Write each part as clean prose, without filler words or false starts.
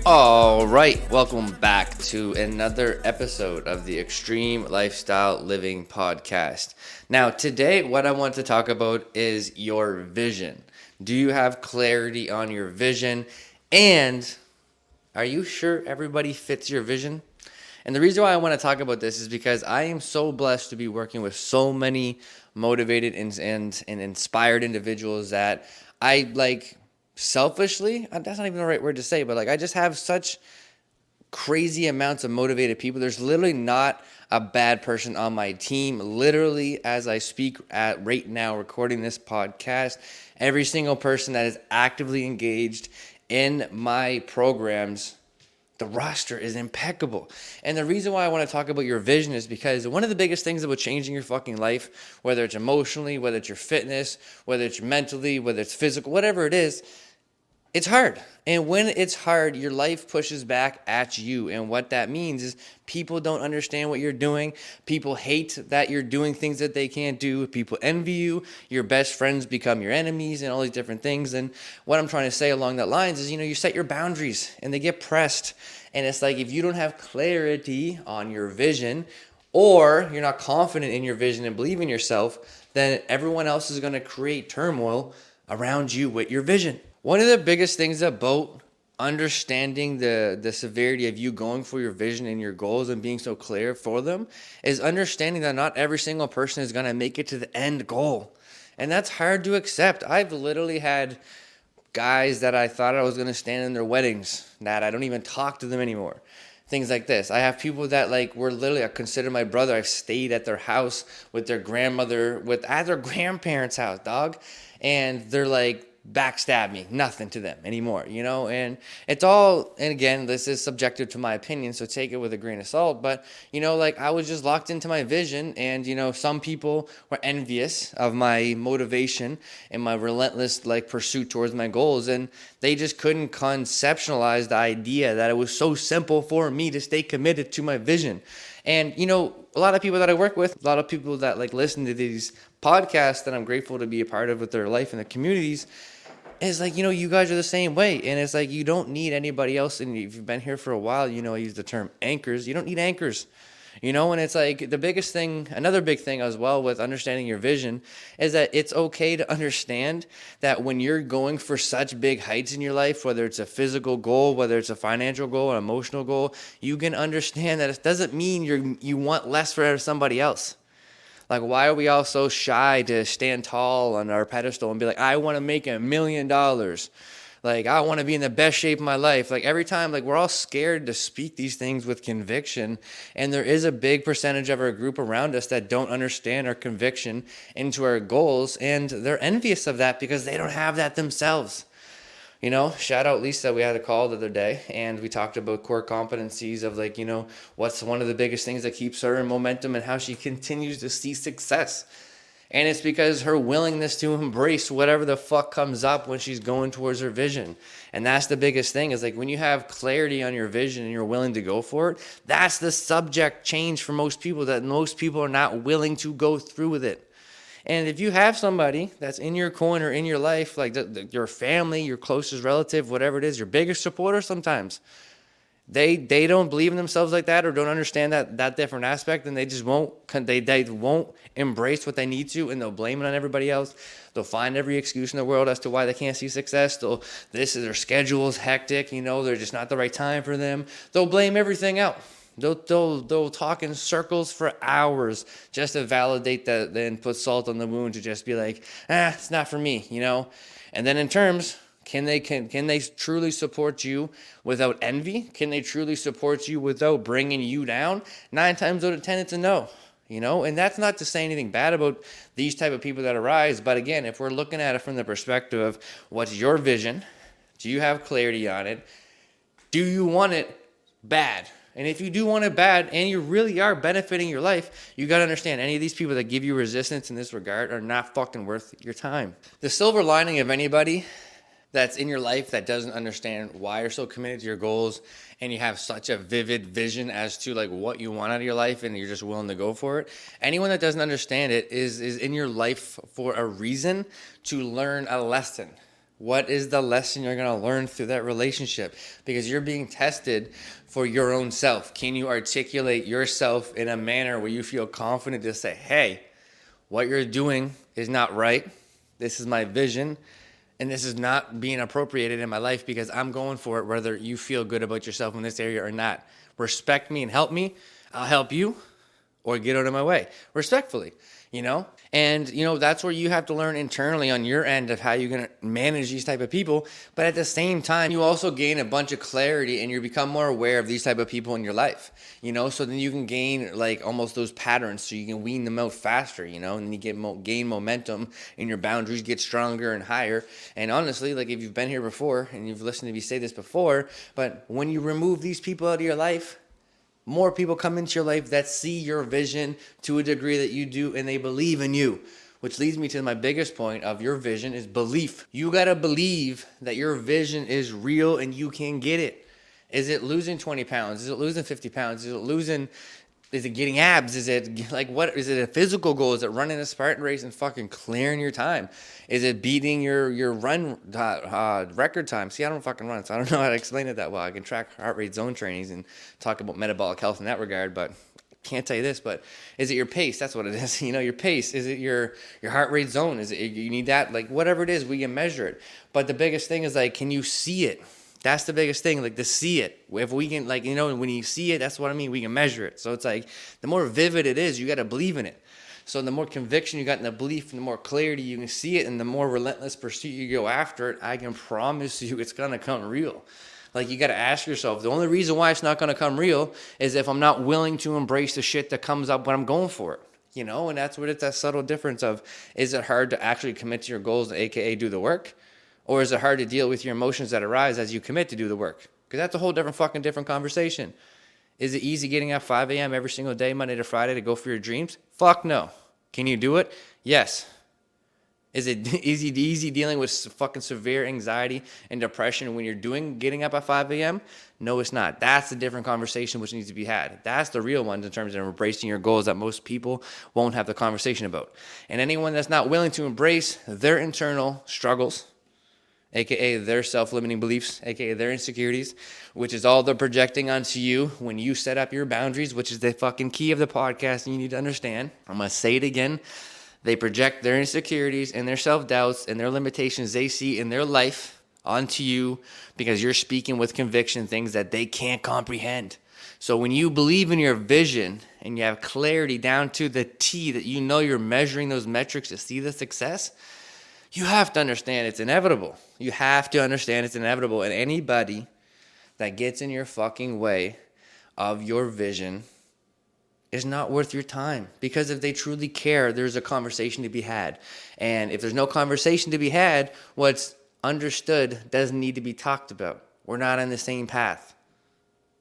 All right, welcome back to another episode of the Extreme Lifestyle Living Podcast. Now, today, what I want to talk about is your vision. Do you have clarity on your vision? And are you sure everybody fits your vision? And the reason why I want to talk about this is because I am so blessed to be working with so many motivated and inspired individuals that I like selfishly, that's not even the right word to say, but like I just have such crazy amounts of motivated people. There's literally not a bad person on my team. Literally, as I speak at right now, recording this podcast, every single person that is actively engaged in my programs, the roster is impeccable. And the reason why I want to talk about your vision is because one of the biggest things about changing your fucking life, whether it's emotionally, whether it's your fitness, whether it's mentally, whether it's physical, whatever it is, it's hard. And when it's hard, your life pushes back at you. And what that means is people don't understand what you're doing. People hate that you're doing things that they can't do. People envy you. Your best friends become your enemies and all these different things. And what I'm trying to say along that lines is, you set your boundaries and they get pressed. And it's like if you don't have clarity on your vision, or you're not confident in your vision and believe in yourself, then everyone else is going to create turmoil around you with your vision. One of the biggest things about understanding the severity of you going for your vision and your goals and being so clear for them is understanding that not every single person is going to make it to the end goal. And that's hard to accept. I've literally had guys that I thought I was going to stand in their weddings that I don't even talk to them anymore. Things like this. I have people that were literally, I consider my brother. I've stayed at their house with their grandmother, at their grandparents' house, dog. And they're like, backstab me, nothing to them anymore, and it's all, and again, this is subjective to my opinion, so take it with a grain of salt, but I was just locked into my vision, and some people were envious of my motivation and my relentless pursuit towards my goals, and they just couldn't conceptualize the idea that it was so simple for me to stay committed to my vision. And a lot of people that I work with, a lot of people that listen to these podcasts that I'm grateful to be a part of with their life and the communities, it's you guys are the same way. And it's you don't need anybody else. And if you've been here for a while, I use the term anchors. You don't need anchors, and it's the biggest thing, another big thing as well with understanding your vision is that it's okay to understand that when you're going for such big heights in your life, whether it's a physical goal, whether it's a financial goal, an emotional goal, you can understand that it doesn't mean you want less for somebody else. Why are we all so shy to stand tall on our pedestal and be like, I want to make $1 million. I want to be in the best shape of my life. Every time, we're all scared to speak these things with conviction. And there is a big percentage of our group around us that don't understand our conviction into our goals. And they're envious of that because they don't have that themselves. Shout out Lisa. We had a call the other day and we talked about core competencies of what's one of the biggest things that keeps her in momentum and how she continues to see success. And it's because her willingness to embrace whatever the fuck comes up when she's going towards her vision. And that's the biggest thing is when you have clarity on your vision and you're willing to go for it, that's the subject change for most people, that most people are not willing to go through with it. And if you have somebody that's in your corner, in your life, your family, your closest relative, whatever it is, your biggest supporter sometimes, they don't believe in themselves like that or don't understand that different aspect, and they just won't embrace what they need to, and they'll blame it on everybody else. They'll find every excuse in the world as to why they can't see success. Their schedule is hectic, they're just not the right time for them. They'll blame everything out. They'll talk in circles for hours just to validate that, then put salt on the wound to just be like, it's not for me, And then in terms, can they truly support you without envy? Can they truly support you without bringing you down? 9 times out of 10, it's a no. And that's not to say anything bad about these type of people that arise. But again, if we're looking at it from the perspective of what's your vision, do you have clarity on it? Do you want it bad? And if you do want it bad and you really are benefiting your life, you got to understand any of these people that give you resistance in this regard are not fucking worth your time. The silver lining of anybody that's in your life that doesn't understand why you're so committed to your goals and you have such a vivid vision as to what you want out of your life and you're just willing to go for it. Anyone that doesn't understand it is in your life for a reason to learn a lesson. What is the lesson you're going to learn through that relationship? Because you're being tested for your own self. Can you articulate yourself in a manner where you feel confident to say, hey, what you're doing is not right. This is my vision. And this is not being appropriated in my life because I'm going for it, whether you feel good about yourself in this area or not. Respect me and help me. I'll help you, or get out of my way respectfully, and that's where you have to learn internally on your end of how you're going to manage these type of people. But at the same time, you also gain a bunch of clarity and you become more aware of these type of people in your life, so then you can gain like almost those patterns, so you can wean them out faster, and then you gain momentum and your boundaries get stronger and higher. And honestly, like if you've been here before and you've listened to me say this before, but when you remove these people out of your life, more people come into your life that see your vision to a degree that you do, and they believe in you. Which leads me to my biggest point of your vision is belief. You got to believe that your vision is real and you can get it. Is it losing 20 pounds? Is it losing 50 pounds? Is it getting abs? Is it like what? Is it a physical goal? Is it running a Spartan race and fucking clearing your time? Is it beating your run record time? See, I don't fucking run, so I don't know how to explain it that well. I can track heart rate zone trainings and talk about metabolic health in that regard, but can't tell you this. But is it your pace? That's what it is. Your pace. Is it your heart rate zone? Is it you need that? Like whatever it is, we can measure it. But the biggest thing is like, can you see it? That's the biggest thing, like to see it. If we can, when you see it, that's what I mean, we can measure it. So it's like, the more vivid it is, you got to believe in it. So the more conviction you got in the belief and the more clarity you can see it and the more relentless pursuit you go after it, I can promise you it's going to come real. Like you got to ask yourself, the only reason why it's not going to come real is if I'm not willing to embrace the shit that comes up when I'm going for it. And that's what it's that subtle difference of, is it hard to actually commit to your goals, aka do the work? Or is it hard to deal with your emotions that arise as you commit to do the work? Because that's a whole different conversation. Is it easy getting up 5 a.m. every single day, Monday to Friday, to go for your dreams? Fuck no. Can you do it? Yes. Is it easy dealing with fucking severe anxiety and depression when you're getting up at 5 a.m.? No, it's not. That's a different conversation which needs to be had. That's the real one in terms of embracing your goals that most people won't have the conversation about. And anyone that's not willing to embrace their internal struggles, aka their self-limiting beliefs, aka their insecurities, which is all they're projecting onto you when you set up your boundaries, which is the fucking key of the podcast, and you need to understand. I'm going to say it again. They project their insecurities and their self-doubts and their limitations they see in their life onto you because you're speaking with conviction things that they can't comprehend. So when you believe in your vision and you have clarity down to the T that you're measuring those metrics to see the success, you have to understand it's inevitable. You have to understand it's inevitable. And anybody that gets in your fucking way of your vision is not worth your time. Because if they truly care, there's a conversation to be had. And if there's no conversation to be had, what's understood doesn't need to be talked about. We're not on the same path.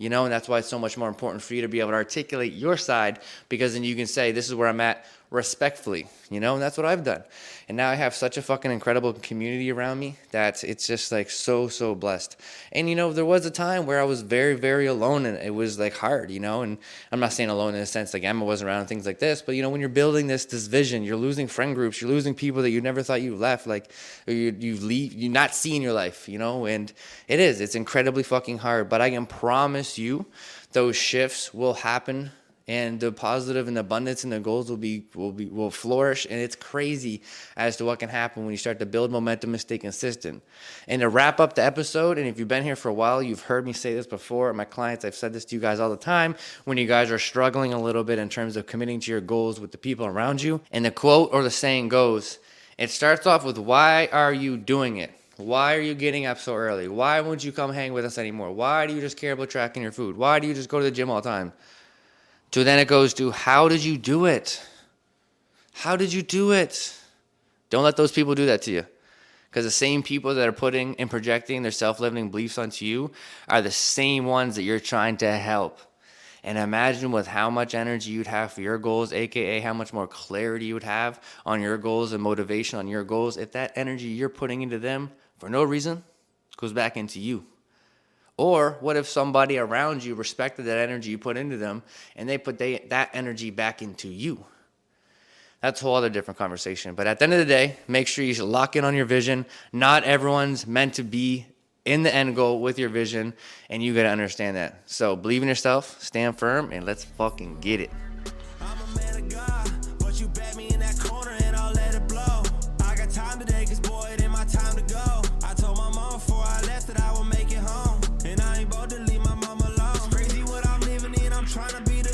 And that's why it's so much more important for you to be able to articulate your side, because then you can say, this is where I'm at respectfully, and that's what I've done. And now I have such a fucking incredible community around me that it's just like so blessed. And, there was a time where I was very, very alone and it was like hard, and I'm not saying alone in a sense like Emma wasn't around and things like this, but, when you're building this vision, you're losing friend groups, you're losing people that you never thought you left, like you're not seeing your life, and it's incredibly fucking hard, but I can promise you those shifts will happen. And the positive and the abundance and the goals will flourish. And it's crazy as to what can happen when you start to build momentum and stay consistent. And to wrap up the episode, and if you've been here for a while, you've heard me say this before. My clients, I've said this to you guys all the time. When you guys are struggling a little bit in terms of committing to your goals with the people around you. And the quote or the saying goes, it starts off with, why are you doing it? Why are you getting up so early? Why won't you come hang with us anymore? Why do you just care about tracking your food? Why do you just go to the gym all the time? So then it goes to, how did you do it? How did you do it? Don't let those people do that to you. Because the same people that are putting and projecting their self-limiting beliefs onto you are the same ones that you're trying to help. And imagine with how much energy you'd have for your goals, aka how much more clarity you would have on your goals and motivation on your goals, if that energy you're putting into them for no reason goes back into you. Or what if somebody around you respected that energy you put into them and they put that energy back into you? That's a whole other different conversation. But at the end of the day, make sure you lock in on your vision. Not everyone's meant to be in the end goal with your vision, and you got to understand that. So believe in yourself, stand firm, and let's fucking get it. I'm a man of God, but you bet me in that corner and I'll let it blow. I got time today, cause boy, it ain't my time to go. I told my mom before I left that I would make it home, and I ain't about to leave my mama alone. It's crazy what I'm living in, I'm trying to be the